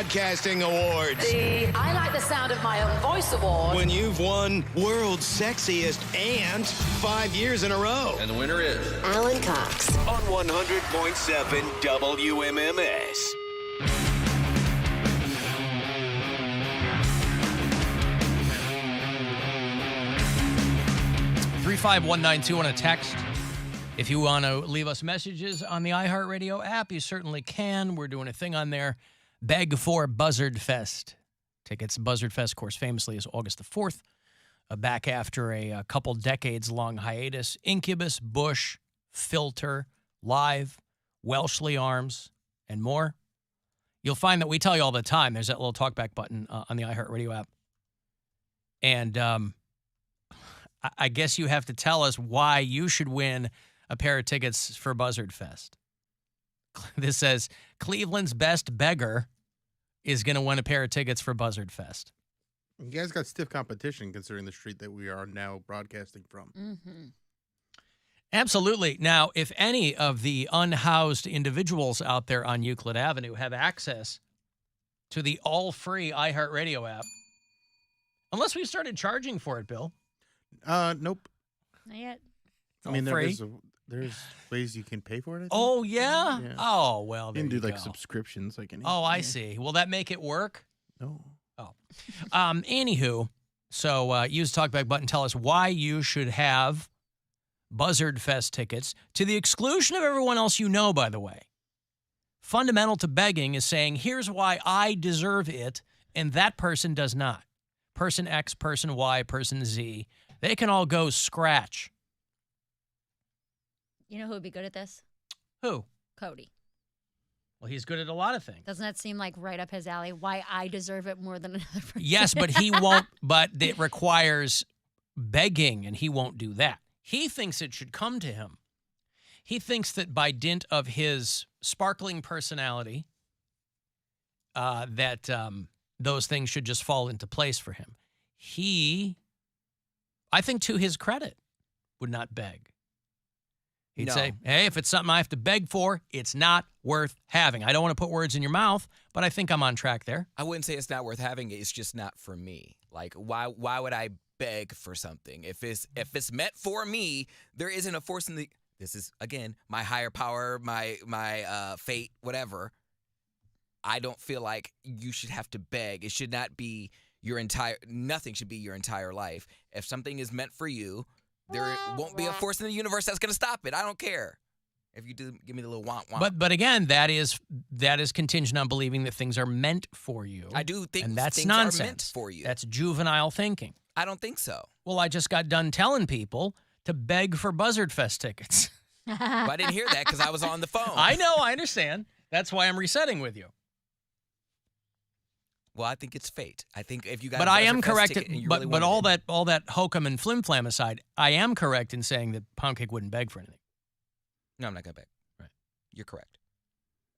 Broadcasting Awards. The I Like the Sound of My Own Voice Award. When you've won World's Sexiest and 5 years in a row. And the winner is Alan Cox. On 100.7 WMMS. 35192 on a text. If you want to leave us messages on the iHeartRadio app, you certainly can. We're doing a thing on there. Beg for Buzzard Fest. Tickets. Buzzard Fest, of course, famously is August the 4th. Back after a couple decades-long hiatus. Incubus, Bush, Filter, Live, Welshly Arms, and more. You'll find that we tell you all the time. There's that little talkback button on the iHeartRadio app. And I guess you have to tell us why you should win a pair of tickets for Buzzard Fest. This says, Cleveland's best beggar is going to win a pair of tickets for Buzzard Fest. You guys got stiff competition considering the street that we are now broadcasting from. Mm-hmm. Absolutely. Now, if any of the unhoused individuals out there on Euclid Avenue have access to the all-free iHeartRadio app, unless we started charging for it, Bill. Nope. Not yet. I mean, free. there's ways you can pay for it. I think. Oh, yeah? Yeah. Oh, well, You there can do you like go. subscriptions, like any. Oh, I see. Will that make it work? No. Oh. Anywho, so use the talkback button. Tell us why you should have Buzzard Fest tickets to the exclusion of everyone else you know, by the way. Fundamental to begging is saying, here's why I deserve it, and that person does not. Person X, person Y, person Z. They can all go scratch. You know who would be good at this? Who? Cody. Well, he's good at a lot of things. Doesn't that seem like right up his alley? Why I deserve it more than another person? Yes, but he won't. But it requires begging, and he won't do that. He thinks it should come to him. He thinks that by dint of his sparkling personality, that those things should just fall into place for him. He, I think to his credit, would not beg. He'd say, hey, if it's something I have to beg for, it's not worth having. I don't want to put words in your mouth, but I think I'm on track there. I wouldn't say it's not worth having. It's just not for me. Like, why would I beg for something? If it's meant for me, there isn't a force in the. This is, again, my higher power, my fate, whatever. I don't feel like you should have to beg. It should not be nothing should be your entire life. If something is meant for you, there won't be a force in the universe that's going to stop it. I don't care. If you do, give me the little womp womp. But again, that is contingent on believing that things are meant for you. I do think and that's things nonsense. are meant for you. That's juvenile thinking. I don't think so. Well, I just got done telling people to beg for Buzzard Fest tickets. Well, I didn't hear that because I was on the phone. I know, I understand. That's why I'm resetting with you. Well, I think it's fate. I think if you got But a I Buzzard am Fest correct. ticket and you But really but wanted all it- that hokum and flim flam aside, I am correct in saying that Poundcake wouldn't beg for anything. No, I'm not gonna beg. Right. You're correct.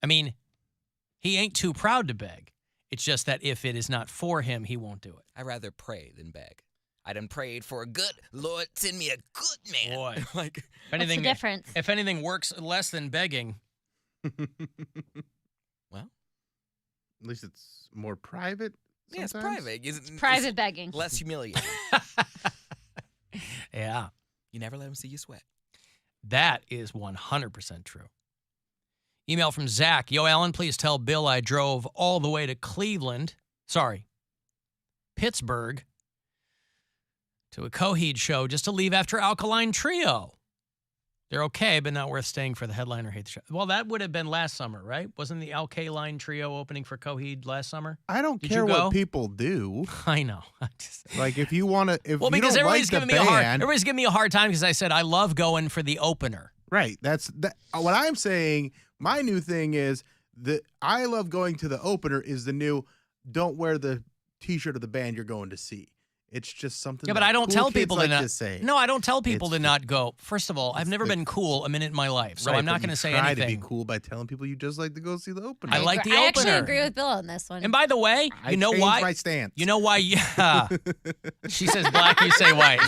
I mean, he ain't too proud to beg. It's just that if it is not for him, he won't do it. I'd rather pray than beg. I done prayed for a good Lord, send me a good man. Boy. Like, If What's the difference? If anything works less than begging, well, At least it's more private. yeah, it's sometimes. private. It's Private begging. less humiliating. yeah, You never let him see you sweat. that is 100% true. Email from Zach. Yo, Alan, please tell Bill I drove all the way to Pittsburgh, to a Coheed show just to leave after Alkaline Trio. They're okay, but not worth staying for the headliner hate the show. Well, that would have been last summer, right? Wasn't the Alkaline Trio opening for Coheed last summer? I don't Did care you go? what people do. I know. Like if you want to, if Well, you because don't everybody's like giving the me band, everybody's giving me a hard time because I said I love going for the opener. right? That's what I'm saying. My new thing is that I love going to the opener. Is the new don't wear the T-shirt of the band you're going to see. It's just something. Yeah, but that I don't cool tell kids people like to not. to say. No, I don't tell people It's to not go. First of all, I've never been cool a minute in my life, so Right, I'm not but going you to say try anything. to be cool by telling people you just like to go see the opener. I like the I actually opener. agree with Bill on this one. And by the way, I you know changed why? my stance. You know why? Yeah. She says black, you say white.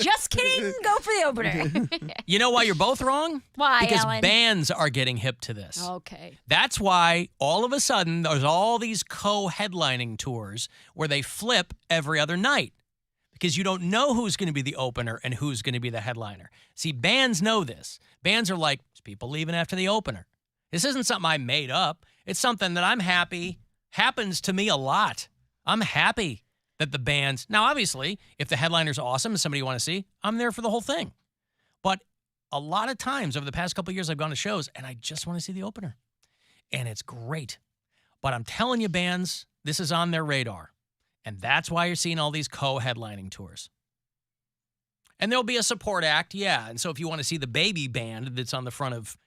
Just kidding. Go for the opener. You know why you're both wrong? Why, Because Alan? bands are getting hip to this. Okay. That's why all of a sudden there's all these co-headlining tours where they flip every other night because you don't know who's going to be the opener and who's going to be the headliner. See, bands know this. Bands are like, there's people leaving after the opener. This isn't something I made up. It's something that I'm happy happens to me a lot. I'm happy that the bands, now obviously, if the headliner's awesome and somebody you want to see, I'm there for the whole thing. But a lot of times over the past couple of years, I've gone to shows and I just want to see the opener. And it's great. But I'm telling you, bands, this is on their radar. And that's why you're seeing all these co-headlining tours. And there'll be a support act, yeah. And so if you want to see the baby band that's on the front of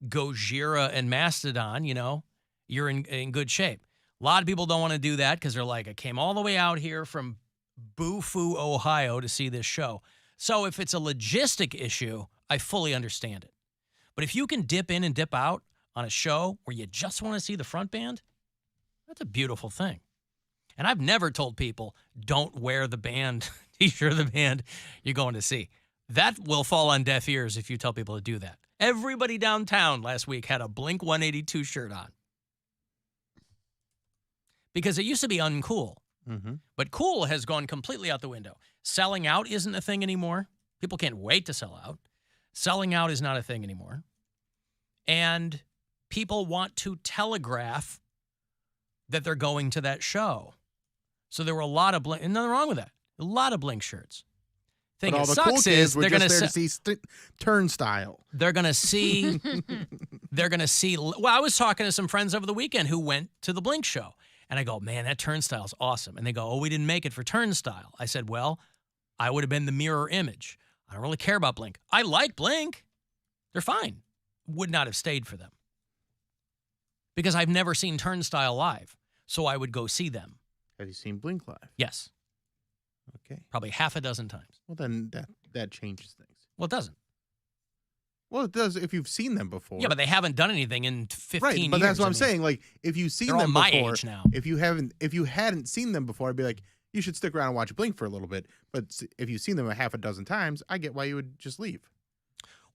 Gojira and Mastodon, you know, you're in good shape. A lot of people don't want to do that because they're like, I came all the way out here from Boo-Foo, Ohio to see this show. So if it's a logistic issue, I fully understand it. But if you can dip in and dip out on a show where you just want to see the front band, that's a beautiful thing. And I've never told people, don't wear the band t-shirt of the band you're going to see. That will fall on deaf ears if you tell people to do that. Everybody downtown last week had a Blink 182 shirt on. Because it used to be uncool. Mm-hmm. But cool has gone completely out the window. Selling out isn't a thing anymore. People can't wait to sell out. Selling out is not a thing anymore. And people want to telegraph that they're going to that show. So there were a lot of Blink, and nothing wrong with that. A lot of Blink shirts. Thing But all that the cool sucks kids is were they're just going there to see Turnstile. they're going to see well, I was talking to some friends over the weekend who went to the Blink show. And I go, man, that Turnstile's awesome. And they go, oh, we didn't make it for Turnstile. I said, well, I would have been the mirror image. I don't really care about Blink. I like Blink. They're fine. Would not have stayed for them. Because I've never seen Turnstile live. So I would go see them. Have you seen Blink live? Yes. Okay. Probably half a dozen times. Well, then that changes things. Well, it doesn't. Well, it does if you've seen them before. Yeah, but they haven't done anything in 15 right, years. but that's what I I'm mean, saying. Like, if you've seen they're all them my before, age now. if you hadn't seen them before, I'd be like, you should stick around and watch Blink for a little bit. But if you've seen them a half a dozen times, I get why you would just leave.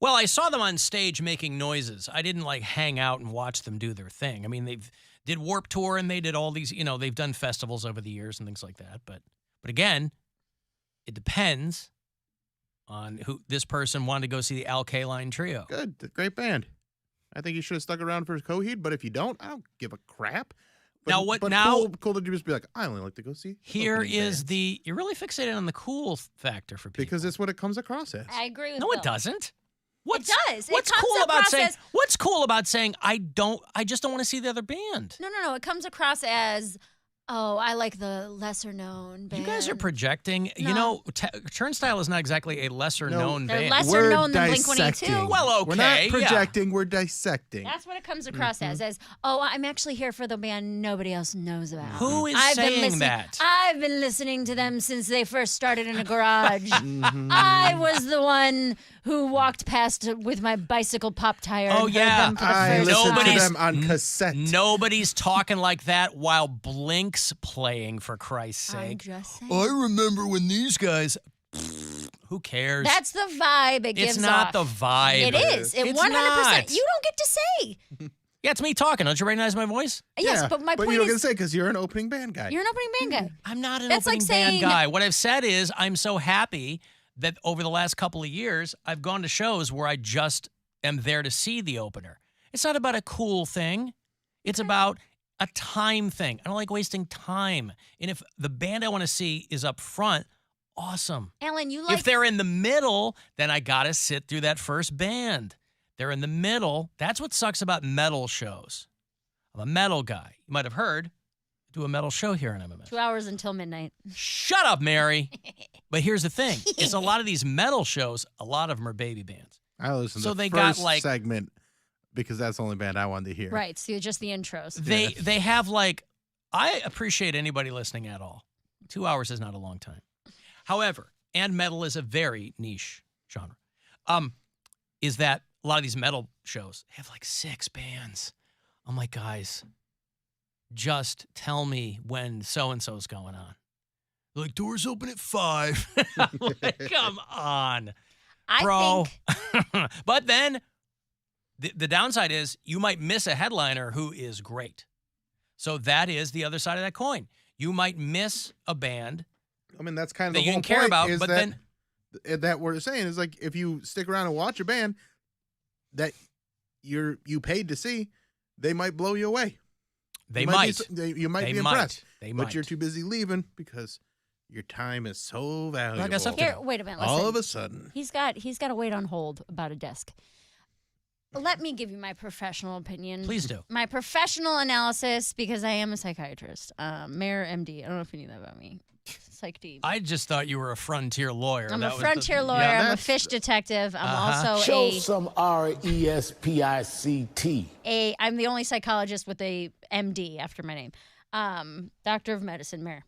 Well, I saw them on stage making noises. I didn't like hang out and watch them do their thing. I mean, they've did Warped Tour and they did all these, they've done festivals over the years and things like that. But again, it depends on who this person wanted to go see the Al Kaline Trio. Good, great band. I think you should have stuck around for Coheed, but if you don't, I don't give a crap. But, cool to just be like, I only like to go see. Here opening is bands. you're really fixated on the cool factor for people. Because that's what it comes across as. I agree with No, Bill. it doesn't. It does. What's it comes cool about across saying? as, What's cool about saying I just don't want to see the other band? No. It comes across as, oh, I like the lesser known band. You guys are projecting. No. Turnstile is not exactly a lesser known They're band. lesser We're known than Blink-182. dissecting. Well, okay, We're not yeah. projecting, we're dissecting. That's what it comes across as, oh, I'm actually here for the band nobody else knows about. Who is I've been saying listening, that? I've been listening to them since they first started in a garage. I was the one who walked past with my bicycle pop tire Oh, and yeah. heard them for the I first listened to time. them on cassette. Nobody's talking like that while Blink's playing, for Christ's I'm sake. just saying. I remember when these guys. Who cares? That's the vibe it gives It's not off. the vibe. It is. It It's 100%. not. You don't get to say. Yeah, it's me talking. Don't you recognize my voice? Yes, Yeah, but my point you don't get to is, say because you're an opening band guy. you're an opening band guy. I'm not an That's like opening band saying- guy. What I've said is I'm so happy that over the last couple of years, I've gone to shows where I just am there to see the opener. It's not about a cool thing. It's about a time thing. I don't like wasting time. And if the band I want to see is up front, awesome. Alan, you like If they're in the middle, then I got to sit through that first band. They're in the middle. That's what sucks about metal shows. I'm a metal guy. You might have heard. I do a metal show here on MMS. 2 hours until midnight. Shut up, Mary. But here's the thing. It's a lot of these metal shows, a lot of them are baby bands. I listened So to the they got, first like- segment because that's the only band I wanted to hear. Right, so just the intros. They have like, I appreciate anybody listening at all. 2 hours is not a long time. However, and metal is a very niche genre. Is that a lot of these metal shows have like 6 bands. I'm like, guys, just tell me when so-and-so's going on. They're like, doors open at 5. I'm like, come on, bro. But then the downside is you might miss a headliner who is great. So that is the other side of that coin. You might miss a band. I mean, that's kind of that the you whole didn't care point about, is but that, then that we're saying is like if you stick around and watch a band that you paid to see, they might blow you away. You might be impressed. They might. But you're too busy leaving because your time is so valuable. I guess Here, wait a minute. Listen. All of a sudden, he's got to wait on hold about a desk. Let me give you my professional opinion. Please do. My professional analysis, because I am a psychiatrist. Mayor MD. I don't know if you knew that about me. Psych D. I just thought you were a frontier lawyer. I'm a frontier lawyer. I'm a fish detective. I'm also Show some RESPICT. I'm the only psychologist with a MD after my name. Doctor of Medicine, Mayor.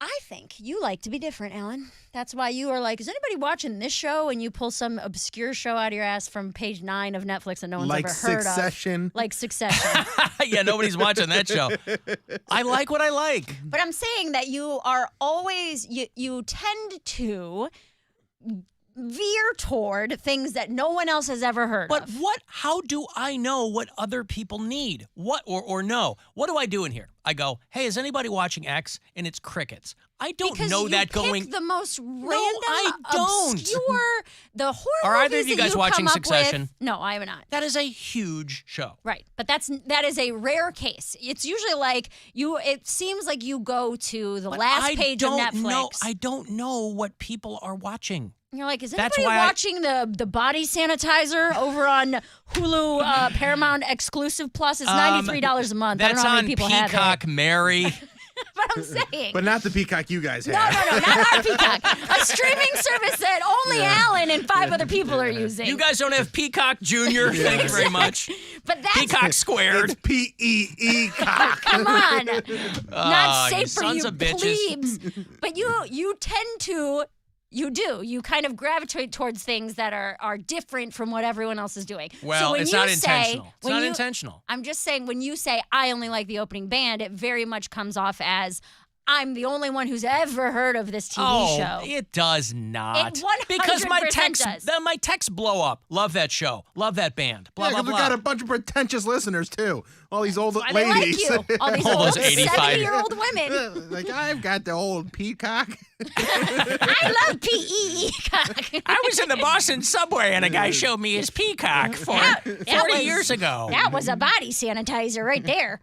I think you like to be different, Alan. That's why you are like, is anybody watching this show? And you pull some obscure show out of your ass from page 9 of Netflix that no one's like ever heard Succession. of. Like Succession. Yeah, nobody's watching that show. I like what I like. But I'm saying that you are always, you tend to veer toward things that no one else has ever heard But of. how do I know what other people need? What or know? What do I do in here? I go, hey, is anybody watching X? And it's crickets. I don't because know you that pick going. the most random, I don't. obscure, the horror Are either movies of you that guys you watching come up Succession? with- No, I am not. That is a huge show. Right, but that is a rare case. It's usually like you. It seems like you go to the But last I page of don't Netflix. know. I don't know what people are watching. And you're like, is That's anybody why I- watching the body sanitizer over on Hulu Paramount Exclusive Plus? It's $93 a month. I don't That's know how on many people have Peacock, it. Mary. But I'm saying. But not the Peacock you guys have. No, not our Peacock. A streaming service that only Alan and 5 other people are using. You guys don't have Peacock Junior. Thank you very much. But that's Peacock Squared. It's PEE cock. Come on. Not you safe for sons you of bitches. plebes. But you tend to. You kind of gravitate towards things that are different from what everyone else is doing. Well, so when it's you not say, intentional. It's when not you- intentional. I'm just saying when you say, I only like the opening band, it very much comes off as, I'm the only one who's ever heard of this TV show. It does not. It 100% because my does. my texts blow up. Love that show. Love that band. Blah, Yeah, blah, because we blah. got a bunch of pretentious listeners too. All these old Why they ladies. like you. All these All old those 85 70-year-old women. Like, I've got the old peacock. I love PEE. I was in the Boston subway and a guy showed me his Peacock 40 years ago. That was a body sanitizer right there.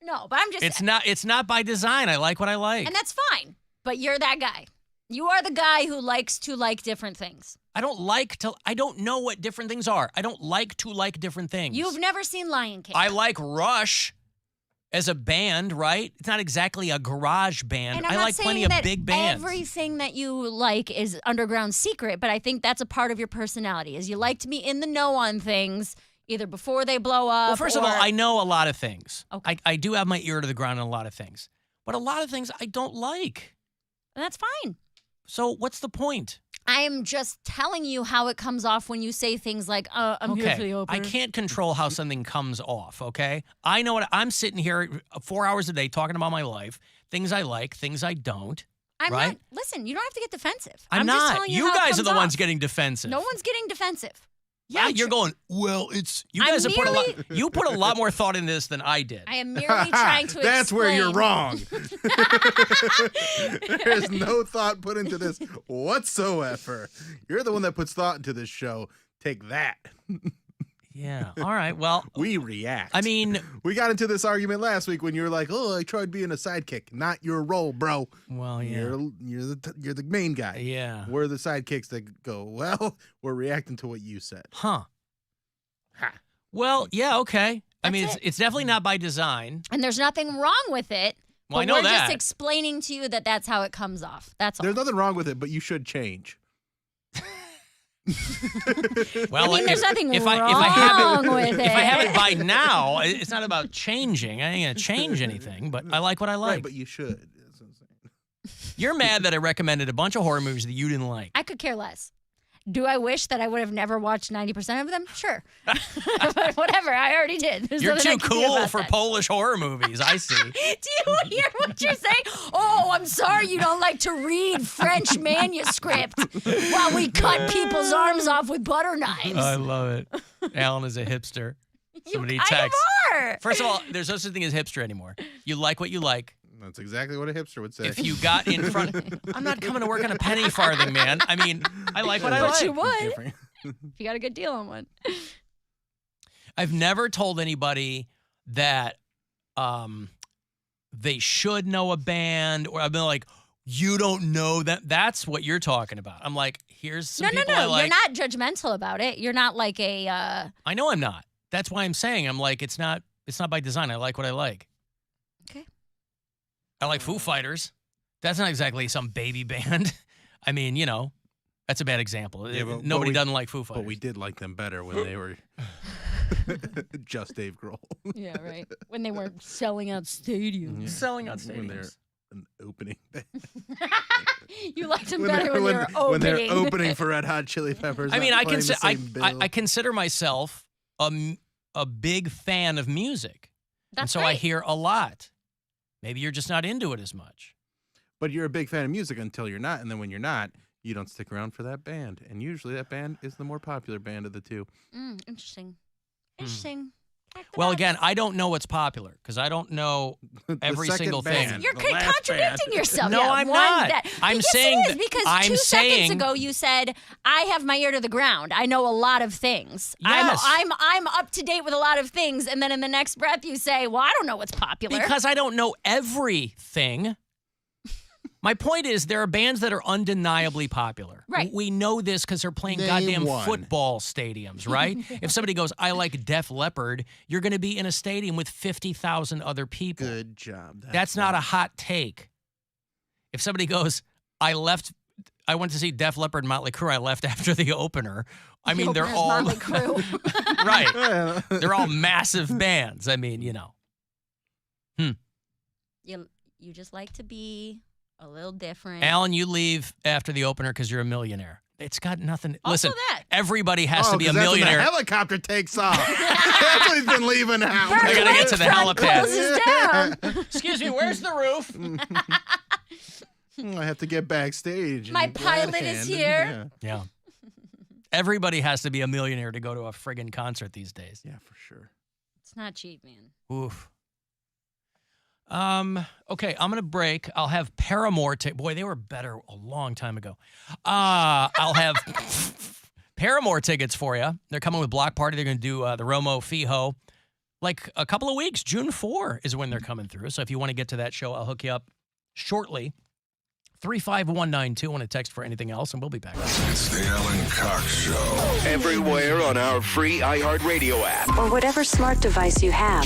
No, but I'm just It's not by design. I like what I like. and that's fine. But you're that guy. You are the guy who likes to like different things. I don't know what different things are. I don't like to like different things. You've never seen Lion King. I like Rush as a band, right? It's not exactly a garage band. and I'm I not like saying plenty of that big bands. everything that you like is underground secret, but I think that's a part of your personality. Is you like to be in the know on things either before they blow up. Well, first of all, I know a lot of things. Okay. I do have my ear to the ground on a lot of things. But a lot of things I don't like. and that's fine. So what's the point? I'm just telling you how it comes off when you say things like, I'm here for the opener. I can't control how something comes off, okay? I know what I'm sitting here 4 hours a day talking about my life, things I like, things I don't. I'm right? not. Listen, you don't have to get defensive. I'm just not. telling you You how it guys are comes the ones off. getting defensive. No one's getting defensive. Yeah, I'm you're tr- going, well, it's you I'm guys have put a lot merely- you put a lot more thought in this than I did. I am merely trying to That's where you're explain- wrong. There's no thought put into this whatsoever. You're the one that puts thought into this show. Take that. Yeah. All right. Well, We react. I mean, we got into this argument last week when you were like, "Oh, I tried being a sidekick." Not your role, bro. well, yeah. You're the main guy. Yeah. We're the sidekicks that go, "Well, we're reacting to what you said." Huh. Ha. Well, yeah, okay. I mean, That's it's definitely not by design. And there's nothing wrong with it. Well, but I know we're that. just explaining to you that that's how it comes off. That's all. There's nothing wrong with it, but you should change. Well, I mean, there's nothing if wrong I have it, with it. if I have it by now, it's not about changing. I ain't gonna change anything, but I like what I like. Right, but you should. That's what I'm saying. You're mad that I recommended a bunch of horror movies that you didn't like. I could care less. Do I wish that I would have never watched 90% of them? Sure. But whatever, I already did. There's You're nothing too I can do cool about for that. Polish horror movies, I see. Do you hear what you're saying? Oh, I'm sorry you don't like to read French manuscript while we cut people's arms off with butter knives. I love it. Alan is a hipster. Somebody You kind text. of are. First of all, there's no such thing as hipster anymore. You like what you like. That's exactly what a hipster would say. If you got in front, I'm not coming to work on a penny farthing, man. I mean, I like what I But like. you would. If you got a good deal on one. I've never told anybody that they should know a band, or I've been like, you don't know that. That's what you're talking about. I'm like, here's some people I like. You're not judgmental about it. You're not like a. I know I'm not. That's why I'm saying I'm like, it's not by design. I like what I like. Okay. I like Foo Fighters. That's not exactly some baby band. I mean, you know, that's a bad example. Yeah, Nobody doesn't like Foo Fighters. But we did like them better when they were just Dave Grohl. Yeah, right. When they were selling out stadiums. Yeah. Selling out When they're stadiums. an opening band. You liked them better when they were opening. When they're opening for Red Hot Chili Peppers. I mean, not I playing the consider same bill. I consider myself a big fan of music. That's and so great. I hear a lot. Maybe you're just not into it as much. But you're a big fan of music until you're not, and then when you're not, you don't stick around for that band. And usually that band is the more popular band of the two. Interesting. Interesting. Well, again, I don't know what's popular because I don't know every second single band. thing. You're The last contradicting band. yourself. No, Yeah, I'm one not. that- I'm Yes, saying it is, that- because I'm 2 seconds saying- ago you said I have my ear to the ground. I know a lot of things. Yes. I'm up to date with a lot of things, and then in the next breath you say, "Well, I don't know what's popular." Because I don't know everything. My point is there are bands that are undeniably popular. Right. We know this because they're playing Name goddamn one. football stadiums, right? If somebody goes, I like Def Leppard, you're going to be in a stadium with 50,000 other people. Good job. That's not a hot take. If somebody goes, I went to see Def Leppard and Motley Crue, I left after the opener. I mean, they're Opener's all Motley Crue. right. They're all massive bands. I mean, you know. You just like to be a little different. Alan, you leave after the opener because you're a millionaire. It's got nothing. Also Listen, that. everybody has to be a 'cause that's when millionaire. the helicopter takes off. That's what he's been leaving out. I gotta get to the helipad. Closes down. Excuse me, where's the roof? I have to get backstage. My and glad pilot is hand. here. Yeah. Everybody has to be a millionaire to go to a friggin' concert these days. Yeah, for sure. It's not cheap, man. Oof. Okay, I'm gonna break. I'll have Paramore. Boy, they were better a long time ago. I'll have Paramore tickets for you. They're coming with Block Party. They're gonna do the Romo Fijo. Like a couple of weeks. June 4 is when they're coming through. So if you want to get to that show, I'll hook you up shortly. 35192 on a text for anything else, and we'll be back. It's the Alan Cox Show. Everywhere on our free iHeartRadio app. Or whatever smart device you have.